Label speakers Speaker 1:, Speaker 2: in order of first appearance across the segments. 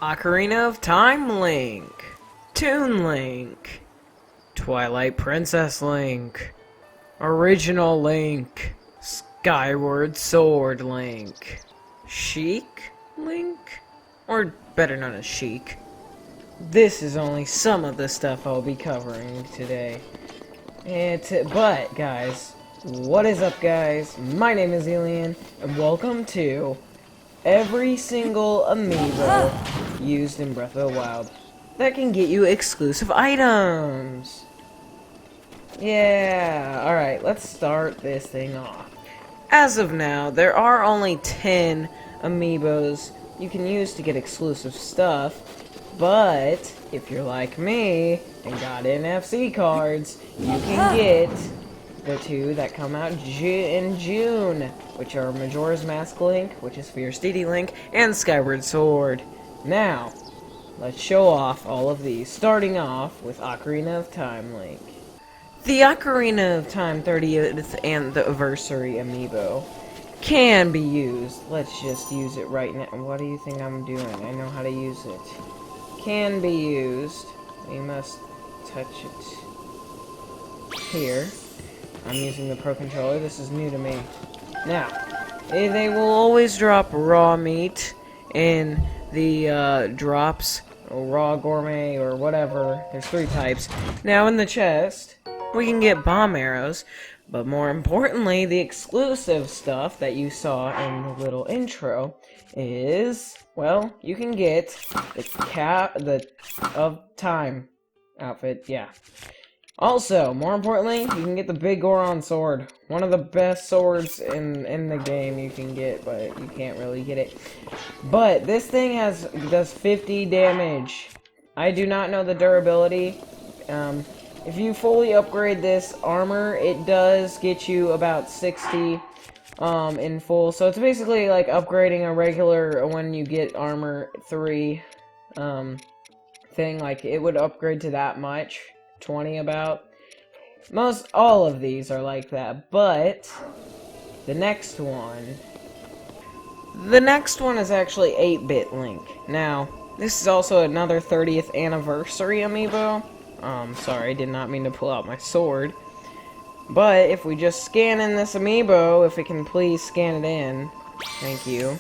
Speaker 1: Ocarina of Time Link, Toon Link, Twilight Princess Link, Original Link, Skyward Sword Link, Sheik Link, or better known as Sheik. This is only some of the stuff I'll be covering today. But guys, what is up guys? My name is Elian, and welcome to every single amiibo used in Breath of the Wild that can get you exclusive items. Yeah, alright, let's start this thing off. As of now, there are only 10 amiibos you can use to get exclusive stuff, but if you're like me and got NFC cards, you can get the two that come out in June, which are Majora's Mask Link, which is Fierce Deity Link, and Skyward Sword. Now, let's show off all of these, starting off with Ocarina of Time Link. The Ocarina of Time 30th Anniversary Amiibo can be used. Let's just use it right now. What do you think I'm doing? I know how to use it. Can be used. We must touch it here. I'm using the Pro Controller. This is new to me. Now, they will always drop raw meat in the drops, or raw gourmet, or whatever. There's 3 types. Now in the chest, we can get bomb arrows, but more importantly, the exclusive stuff that you saw in the little intro is, well, you can get the of Time outfit, yeah. Also, more importantly, you can get the Big Goron sword. One of the best swords in the game you can get, but you can't really get it. But this thing does 50 damage. I do not know the durability. If you fully upgrade this armor, it does get you about 60 in full. So it's basically like upgrading a regular when you get armor 3 thing. Like it would upgrade to that much. 20 about. All of these are like that, but the next one is actually 8-bit Link. Now, this is also another 30th anniversary amiibo. Sorry, did not mean to pull out my sword. But if we just scan in this amiibo, if it can please scan it in, thank you.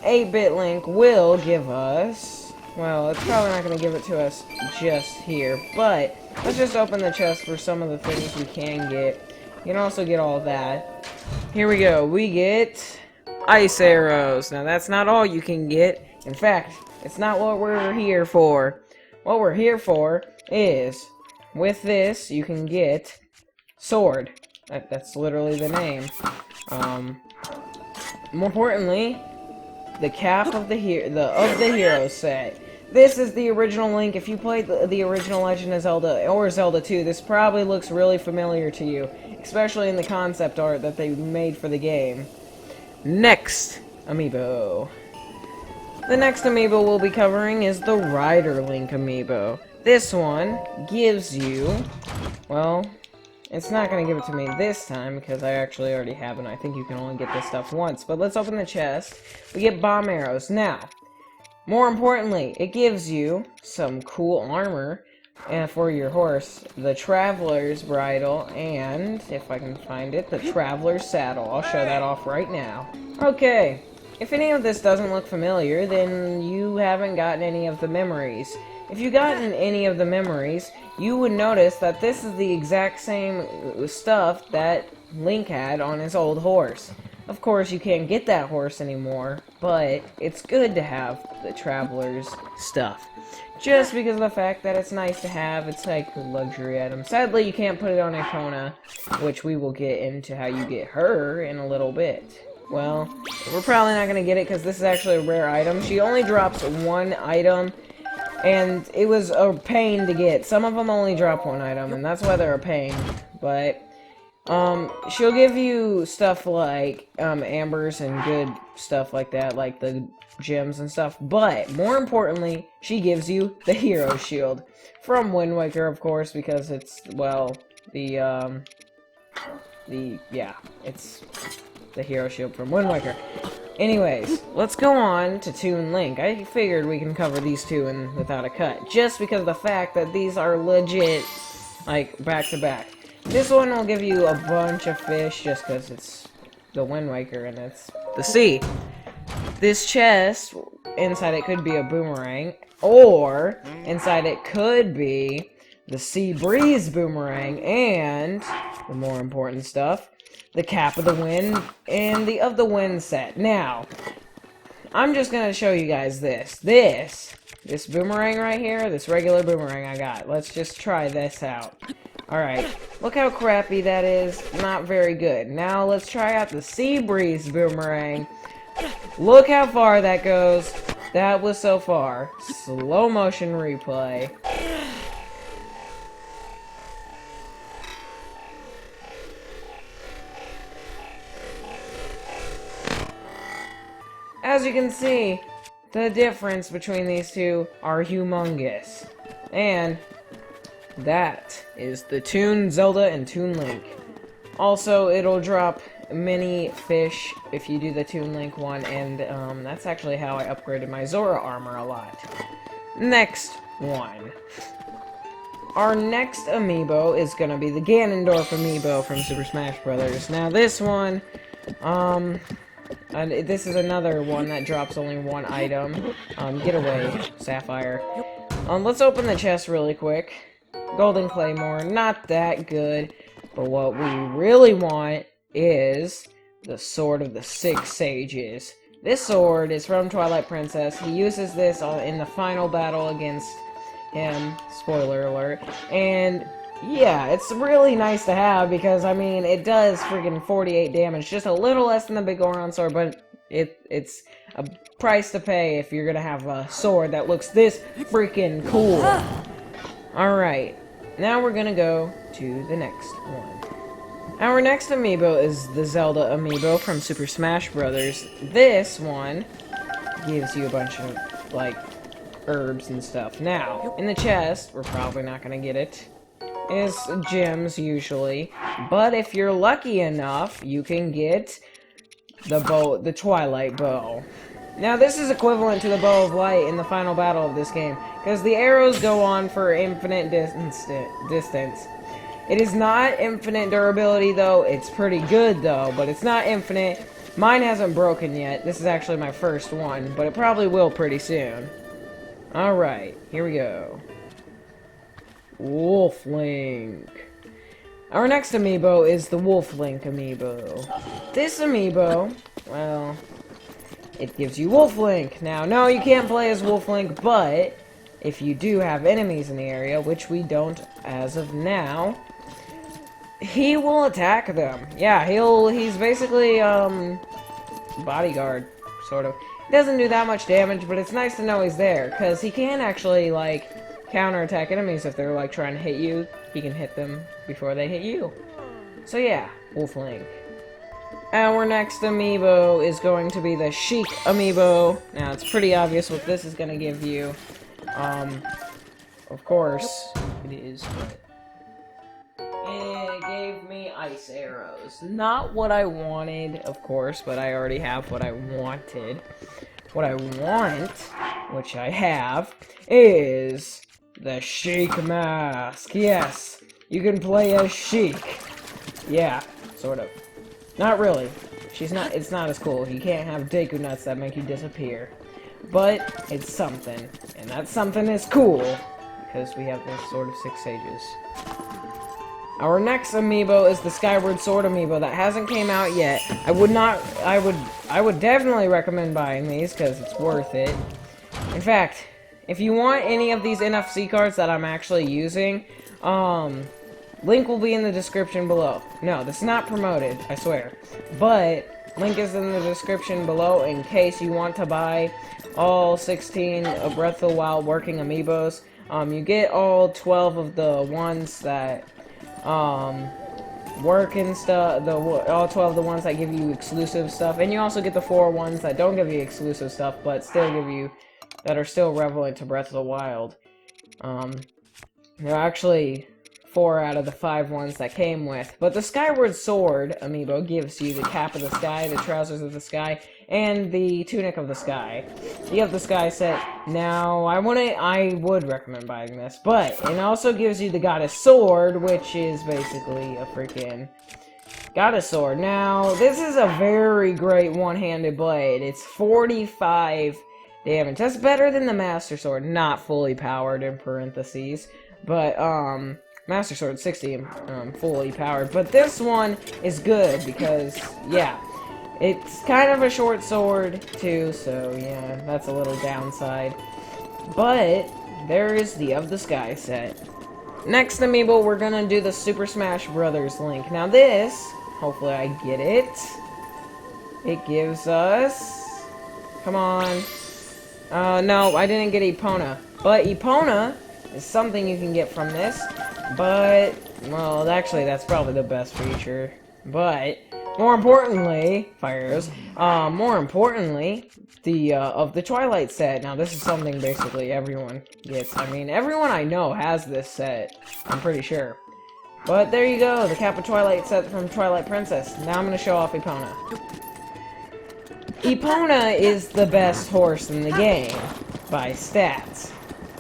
Speaker 1: 8-bit Link will give us, well, it's probably not going to give it to us just here, but let's just open the chest for some of the things we can get. You can also get all that. Here we go. We get ice arrows. Now, that's not all you can get. In fact, it's not what we're here for. What we're here for is, with this, you can get sword. That's literally the name. More importantly, the cap of the hero set. This is the original Link. If you played the original Legend of Zelda or Zelda 2, this probably looks really familiar to you, especially in the concept art that they made for the game. Next amiibo. The next amiibo we'll be covering is the Rider Link amiibo. This one gives you, well, it's not going to give it to me this time because I actually already have it and I think you can only get this stuff once. But let's open the chest. We get bomb arrows. Now, more importantly, it gives you some cool armor for your horse. The Traveler's Bridle and, if I can find it, the Traveler's Saddle. I'll show that off right now. Okay, if any of this doesn't look familiar, then you haven't gotten any of the memories. If you've gotten any of the memories, you would notice that this is the exact same stuff that Link had on his old horse. Of course, you can't get that horse anymore, but it's good to have the Traveler's stuff. Just because of the fact that it's nice to have, it's like a luxury item. Sadly, you can't put it on Epona, which we will get into how you get her in a little bit. Well, we're probably not going to get it because this is actually a rare item. She only drops 1 item, and it was a pain to get. Some of them only drop 1 item, and that's why they're a pain. But, she'll give you stuff like, ambers and good stuff like that, like the gems and stuff. But, more importantly, she gives you the Hero Shield. From Wind Waker, of course, because it's, well, it's the Hero Shield from Wind Waker. Anyways, let's go on to Toon Link. I figured we can cover these two without a cut, just because of the fact that these are legit, like, back-to-back. This one will give you a bunch of fish, just because it's the Wind Waker and it's the sea. This chest, inside it could be a boomerang, or inside it could be the Sea Breeze boomerang, and, the more important stuff, the Cap of the Wind, and the Of the Wind set. Now, I'm just gonna show you guys this. This boomerang right here, this regular boomerang I got. Let's just try this out. Alright, look how crappy that is. Not very good. Now, let's try out the Sea Breeze boomerang. Look how far that goes. That was so far. Slow motion replay. As you can see, the difference between these two are humongous. And that is the Toon Zelda and Toon Link. Also, it'll drop mini fish if you do the Toon Link one, and that's actually how I upgraded my Zora armor a lot. Next one. Our next amiibo is gonna be the Ganondorf amiibo from Super Smash Bros. Now this one, and this is another one that drops only one item. Get away, Sapphire. Let's open the chest really quick. Golden Claymore, not that good. But what we really want is the Sword of the Six Sages. This sword is from Twilight Princess. He uses this in the final battle against him. Spoiler alert. And yeah, it's really nice to have because, I mean, it does freaking 48 damage. Just a little less than the big Goron sword, but it's a price to pay if you're gonna have a sword that looks this freaking cool. Alright, now we're gonna go to the next one. Our next amiibo is the Zelda amiibo from Super Smash Bros. This one gives you a bunch of, like, herbs and stuff. Now, in the chest, we're probably not gonna get it, is gems usually, but if you're lucky enough, you can get the Twilight Bow. Now this is equivalent to the Bow of Light in the final battle of this game, because the arrows go on for infinite distance. It is not infinite durability though, it's pretty good though, but it's not infinite. Mine hasn't broken yet, this is actually my first one, but it probably will pretty soon. Alright, here we go. Wolf Link. Our next amiibo is the Wolf Link amiibo. This amiibo, well, it gives you Wolf Link. Now, no, you can't play as Wolf Link, but if you do have enemies in the area, which we don't as of now, he will attack them. Yeah, he's basically, bodyguard, sort of. He doesn't do that much damage, but it's nice to know he's there, because he can actually, like, counterattack enemies if they're, like, trying to hit you. He can hit them before they hit you. So yeah, Wolf Link. Our next amiibo is going to be the Sheik amiibo. Now, it's pretty obvious what this is going to give you. Of course, it is, but it gave me ice arrows. Not what I wanted, of course, but I already have what I wanted. What I want, which I have, is the Sheik mask. Yes, you can play as Sheik. Yeah, sort of. Not really. It's not as cool. You can't have Deku nuts that make you disappear. But it's something. And that something is cool. Because we have this Sword of Six Sages. Our next amiibo is the Skyward Sword amiibo that hasn't came out yet. I would definitely recommend buying these because it's worth it. In fact, if you want any of these NFC cards that I'm actually using, link will be in the description below. No, this is not promoted, I swear. But, link is in the description below in case you want to buy all 16 of Breath of the Wild working amiibos. You get all 12 of the ones that, work and stuff, all 12 of the ones that give you exclusive stuff, and you also get the 4 ones that don't give you exclusive stuff, but still give you, that are still relevant to Breath of the Wild. There are actually 4 out of the 5 ones that came with. But the Skyward Sword amiibo gives you the Cap of the Sky, the Trousers of the Sky, and the Tunic of the Sky. The Of the Sky set. Now, I would recommend buying this, but it also gives you the Goddess Sword, which is basically a freaking Goddess Sword. Now, this is a very great one-handed blade. It's 45 damage. That's better than the Master Sword, not fully powered in parentheses, but, Master Sword 60 fully powered, but this one is good because, yeah, it's kind of a short sword too, so yeah, that's a little downside. But there is the Of the Sky set. Next amiibo, we're gonna do the Super Smash Bros. Link. Now this, hopefully I get it. It gives us, come on. No, I didn't get Epona, but Epona is something you can get from this. But, well, actually, that's probably the best feature. But, more importantly, more importantly, the, of the Twilight set. Now, this is something basically everyone gets. I mean, everyone I know has this set. I'm pretty sure. But, there you go, the Kappa Twilight set from Twilight Princess. Now I'm gonna show off Epona. Epona is the best horse in the game, by stats.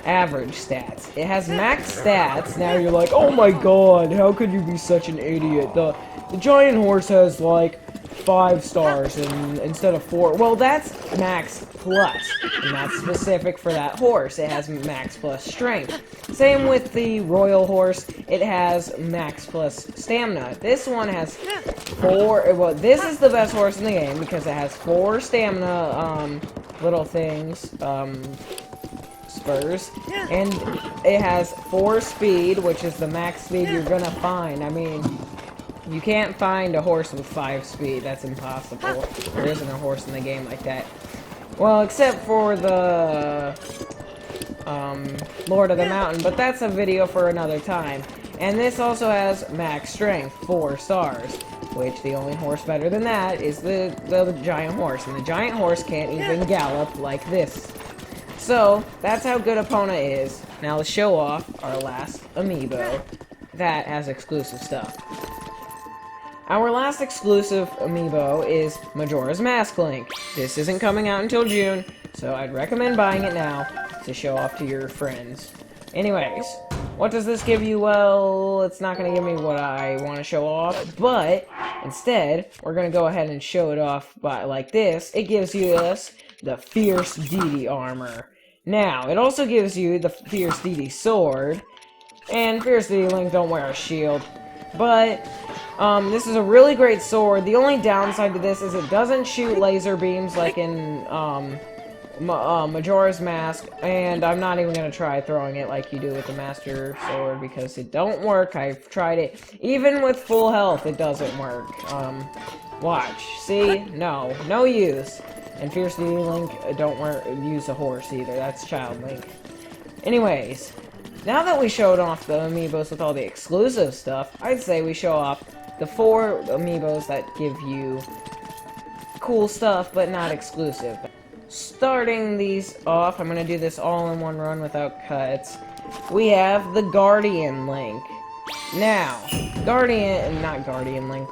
Speaker 1: Average stats. It has max stats. Now you're like, oh my god, how could you be such an idiot? The giant horse has like 5 stars and instead of 4. Well, that's max plus, and that's specific for that horse. It has max plus strength. Same with the royal horse. It has max plus stamina. This one has 4. Well, this is the best horse in the game because it has 4 stamina little things. Spurs, and it has 4 speed, which is the max speed you're gonna find. I mean, you can't find a horse with 5 speed. That's impossible. There isn't a horse in the game like that. Well, except for the Lord of the Mountain, but that's a video for another time. And this also has max strength, 4 stars, which the only horse better than that is the giant horse, and the giant horse can't even gallop like this. So, that's how good Epona is. Now let's show off our last amiibo that has exclusive stuff. Our last exclusive amiibo is Majora's Mask Link. This isn't coming out until June, so I'd recommend buying it now to show off to your friends. Anyways, what does this give you? Well, it's not going to give me what I want to show off, but instead, we're going to go ahead and show it off by like this. It gives us the Fierce Deity armor. Now, it also gives you the Fierce Deity sword, and Fierce Deity Link don't wear a shield. But, this is a really great sword. The only downside to this is it doesn't shoot laser beams like in, Majora's Mask, and I'm not even gonna try throwing it like you do with the Master Sword, because it don't work. I've tried it. Even with full health, it doesn't work. Watch. See? No use. And Fierce Deity Link don't use a horse either. That's Child Link. Anyways, now that we showed off the amiibos with all the exclusive stuff, I'd say we show off the 4 amiibos that give you cool stuff, but not exclusive. Starting these off, I'm gonna do this all in one run without cuts. We have the Guardian Link. Now, the Guardian amiibo.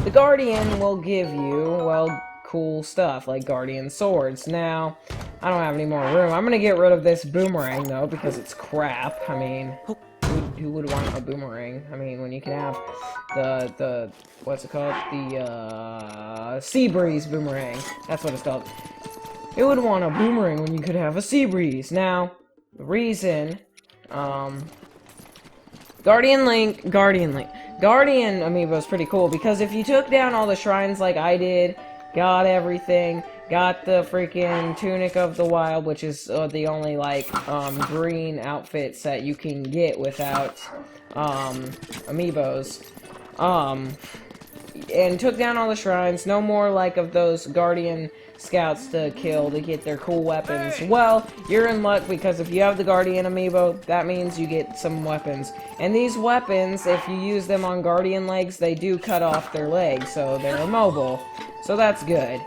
Speaker 1: The Guardian will give you, well, cool stuff, like Guardian swords. Now, I don't have any more room. I'm gonna get rid of this boomerang, though, because it's crap. I mean, who would want a boomerang? I mean, when you can have the what's it called? The, Sea Breeze boomerang. That's what it's called. Who would want a boomerang when you could have a Sea Breeze? Now, the reason, Guardian amiibo is pretty cool, because if you took down all the shrines like I did, got everything, got the freaking Tunic of the Wild, which is the only, like, green outfits that you can get without, amiibos, and took down all the shrines, no more, like, of those Guardian scouts to kill to get their cool weapons. Well, you're in luck, because if you have the Guardian amiibo, that means you get some weapons. And these weapons, if you use them on Guardian legs, they do cut off their legs, so they're immobile. So that's good.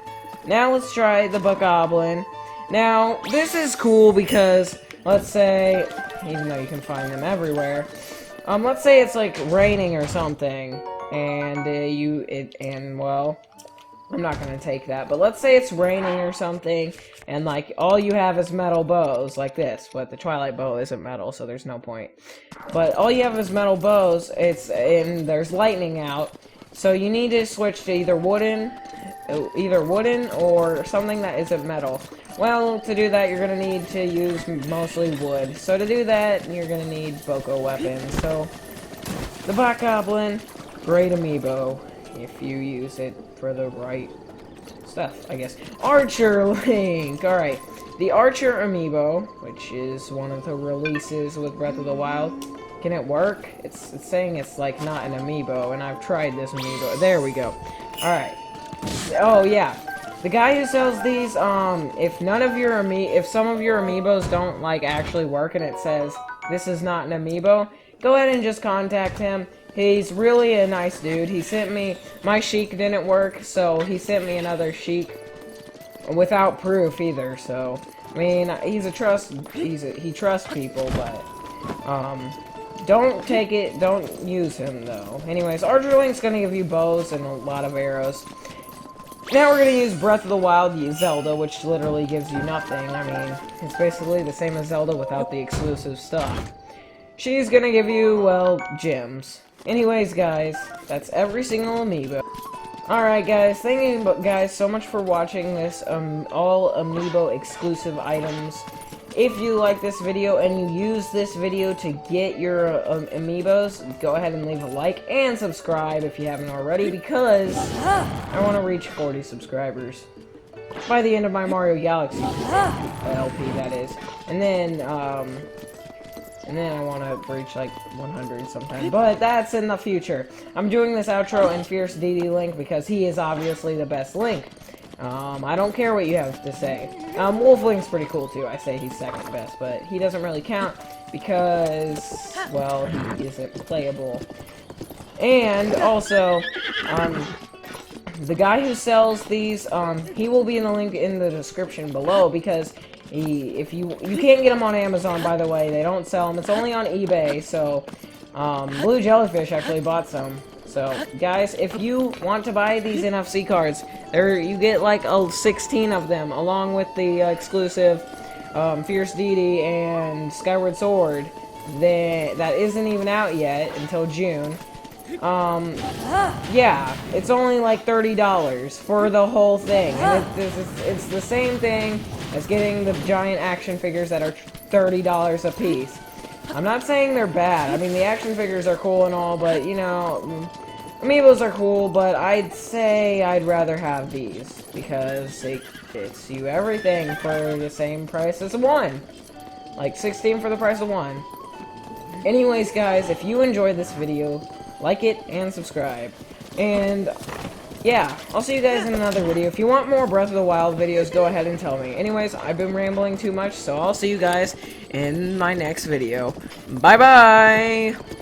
Speaker 1: Now let's try the Bokoblin. Now, this is cool because, let's say, even though you can find them everywhere, let's say it's like raining or something, and well, I'm not gonna take that, but let's say it's raining or something, and like all you have is metal bows, like this. But the Twilight bow isn't metal, so there's no point. But all you have is metal bows. And there's lightning out, so you need to switch to either wooden or something that isn't metal. Well, to do that, you're gonna need to use mostly wood. So to do that, you're gonna need Boko weapons. So the Black Goblin, great amiibo if you use it for the right stuff, I guess. Archer Link! Alright, the Archer amiibo, which is one of the releases with Breath of the Wild. Can it work? It's saying it's like not an amiibo, and I've tried this amiibo. There we go. Alright. Oh yeah. The guy who sells these, if some of your amiibos don't like actually work and it says this is not an amiibo, go ahead and just contact him. He's really a nice dude. He sent me, my Sheik didn't work, so he sent me another Sheik without proof either, so, I mean, he trusts people, but, don't use him, though. Anyways, Archer Link's gonna give you bows and a lot of arrows. Now we're gonna use Breath of the Wild Zelda, which literally gives you nothing. I mean, it's basically the same as Zelda without the exclusive stuff. She's gonna give you, well, gems. Anyways, guys, that's every single amiibo. Alright, guys, thank you guys so much for watching this, all amiibo exclusive items. If you like this video and you use this video to get your amiibos, go ahead and leave a like and subscribe if you haven't already, because I want to reach 40 subscribers by the end of my Mario Galaxy LP, that is. And then I want to reach like 100 sometime, but that's in the future. I'm doing this outro in Fierce DD Link because he is obviously the best Link. I don't care what you have to say. Wolf Link's pretty cool too. I say he's second best, but he doesn't really count because, well, he isn't playable. And also, the guy who sells these, he will be in the link in the description below because you can't get them on Amazon, by the way. They don't sell them. It's only on eBay. So, Blue Jellyfish actually bought some. So, guys, if you want to buy these NFC cards, you get like 16 of them, along with the exclusive Fierce DD and Skyward Sword that isn't even out yet until June. Yeah, it's only like $30 for the whole thing. And it's the same thing as getting the giant action figures that are $30 a piece. I'm not saying they're bad. I mean, the action figures are cool and all, but, you know, amiibos are cool, but I'd say I'd rather have these, because it gets you everything for the same price as one. Like, 16 for the price of one. Anyways, guys, if you enjoyed this video, like it and subscribe. And yeah, I'll see you guys in another video. If you want more Breath of the Wild videos, go ahead and tell me. Anyways, I've been rambling too much, so I'll see you guys in my next video. Bye-bye!